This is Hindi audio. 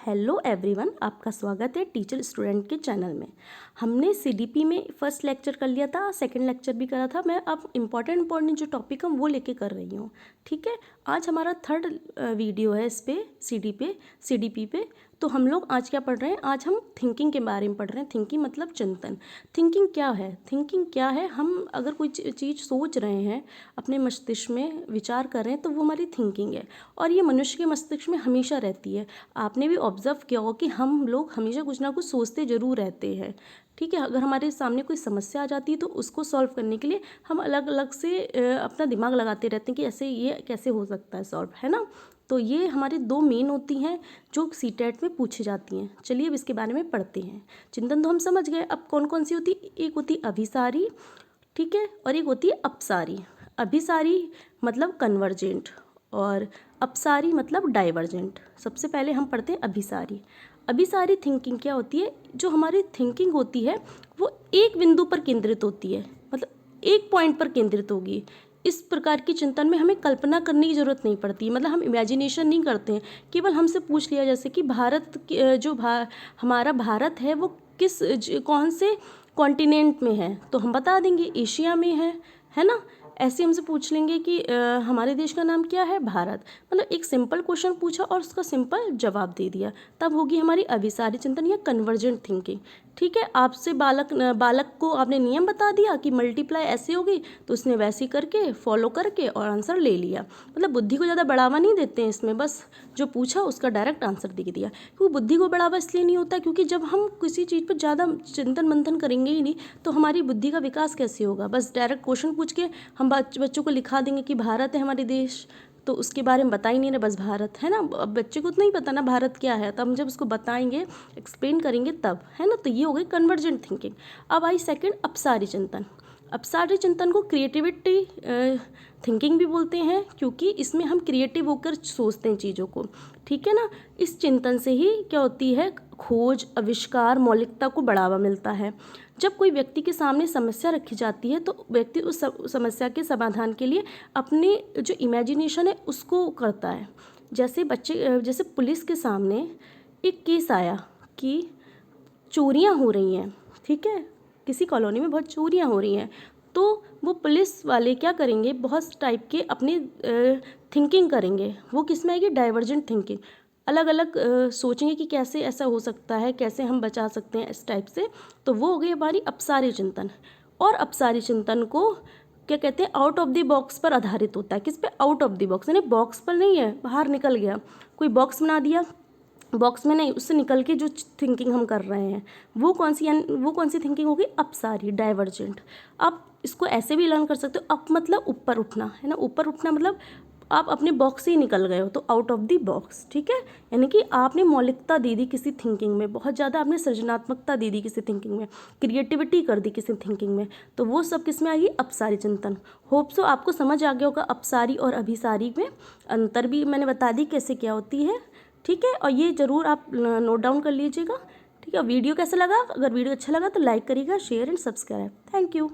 हेलो एवरीवन, आपका स्वागत है टीचर स्टूडेंट के चैनल में। हमने सीडीपी में फर्स्ट लेक्चर कर लिया था, सेकंड लेक्चर भी करा था। मैं अब इम्पॉर्टेंट जो टॉपिक है वो लेके कर रही हूँ। ठीक है, आज हमारा थर्ड वीडियो है इस पे सीडीपी पे। तो हम लोग आज क्या पढ़ रहे हैं? आज हम थिंकिंग के बारे में पढ़ रहे हैं। थिंकिंग मतलब चिंतन। थिंकिंग क्या है? हम अगर कोई चीज़ सोच रहे हैं, अपने मस्तिष्क में विचार कर रहे हैं, तो वो हमारी थिंकिंग है। और ये मनुष्य के मस्तिष्क में हमेशा रहती है। आपने भी ऑब्जर्व किया होगा कि हम लोग हमेशा कुछ ना कुछ सोचते ज़रूर रहते हैं। ठीक है, अगर हमारे सामने कोई समस्या आ जाती है तो उसको सॉल्व करने के लिए हम अलग अलग से अपना दिमाग लगाते रहते हैं कि ऐसे ये कैसे हो सकता है सॉल्व, है ना। तो ये हमारी दो मेन होती हैं जो सीटेट में पूछी जाती हैं। चलिए अब इसके बारे में पढ़ते हैं। चिंतन तो हम समझ गए। अब कौन कौन सी होती? एक होती अभिसारी, ठीक है, और एक होती है अपसारी। अभिसारी मतलब कन्वर्जेंट और अपसारी मतलब डाइवर्जेंट। सबसे पहले हम पढ़ते हैं अभिसारी। अभिसारी थिंकिंग क्या होती है? जो हमारी थिंकिंग होती है वो एक बिंदु पर केंद्रित होती है, मतलब एक पॉइंट पर केंद्रित होगी। इस प्रकार की चिंतन में हमें कल्पना करने की ज़रूरत नहीं पड़ती, मतलब हम इमेजिनेशन नहीं करते हैं। केवल हमसे पूछ लिया जैसे कि हमारा भारत है वो कौन से कॉन्टिनेंट में है, तो हम बता देंगे एशिया में है ना। ऐसे हमसे पूछ लेंगे कि हमारे देश का नाम क्या है? भारत। मतलब एक सिंपल क्वेश्चन पूछा और उसका सिंपल जवाब दे दिया, तब होगी हमारी अभिसारी चिंतन या कन्वर्जेंट थिंकिंग। ठीक है, आपसे बालक को आपने नियम बता दिया कि मल्टीप्लाई ऐसे होगी, तो उसने वैसे करके फॉलो करके और आंसर ले लिया। मतलब बुद्धि को ज़्यादा बढ़ावा नहीं देते हैं इसमें, बस जो पूछा उसका डायरेक्ट आंसर दे दिया। क्योंकि बुद्धि को बढ़ावा इसलिए नहीं होता क्योंकि जब हम किसी चीज़ पर ज़्यादा चिंतन मंथन करेंगे ही नहीं तो हमारी बुद्धि का विकास कैसे होगा। बस डायरेक्ट क्वेश्चन पूछ के हम बच्चों को लिखा देंगे कि भारत है हमारे देश, तो उसके बारे में बता ही नहीं रहे, बस भारत है ना। अब बच्चे को तो नहीं पता ना भारत क्या है, तब हम जब उसको बताएंगे, एक्सप्लेन करेंगे तब, है ना। तो ये हो गई कन्वर्जेंट थिंकिंग। अब आई सेकंड अपसारी चिंतन। अपसारी चिंतन को क्रिएटिविटी थिंकिंग भी बोलते हैं क्योंकि इसमें हम क्रिएटिव होकर सोचते हैं चीज़ों को। ठीक है ना। इस चिंतन से ही क्या होती है? खोज, आविष्कार, मौलिकता को बढ़ावा मिलता है। जब कोई व्यक्ति के सामने समस्या रखी जाती है तो व्यक्ति उस समस्या के समाधान के लिए अपने जो इमेजिनेशन है उसको करता है। जैसे पुलिस के सामने एक केस आया कि चोरियां हो रही हैं, ठीक है, किसी कॉलोनी में बहुत चोरियां हो रही हैं, तो वो पुलिस वाले क्या करेंगे? बहुत टाइप के अपनी थिंकिंग करेंगे। वो किस में आएगी? Divergent thinking. अलग अलग सोचेंगे कि कैसे ऐसा हो सकता है, कैसे हम बचा सकते हैं, इस टाइप से। तो वो हो गई हमारी अपसारी चिंतन। और अपसारी चिंतन को क्या कहते हैं? आउट ऑफ द बॉक्स पर आधारित होता है। किस पे? आउट ऑफ द बॉक्स, यानी बॉक्स पर नहीं है, बाहर निकल गया, कोई बॉक्स बना दिया, बॉक्स में नहीं, उससे निकल के जो थिंकिंग हम कर रहे हैं वो कौन सी थिंकिंग होगी? अपसारी, डाइवर्जेंट। आप इसको ऐसे भी लर्न कर सकते हो। अप मतलब ऊपर उठना, है ना। ऊपर उठना मतलब आप अपने बॉक्स से ही निकल गए हो, तो आउट ऑफ द बॉक्स। ठीक है, यानी कि आपने मौलिकता दे दी किसी थिंकिंग में, बहुत ज़्यादा आपने सृजनात्मकता दे दी किसी थिंकिंग में, क्रिएटिविटी कर दी किसी थिंकिंग में, तो वो सब किस में आएगी? अपसारी चिंतन। होप सो आपको समझ आ गया होगा अपसारी और अभिसारी में अंतर भी मैंने बता दी कैसे क्या होती है। ठीक है, और ये ज़रूर आप नोट डाउन कर लीजिएगा। ठीक है, वीडियो कैसा लगा? अगर वीडियो अच्छा लगा तो लाइक करिएगा, share and subscribe. Thank you.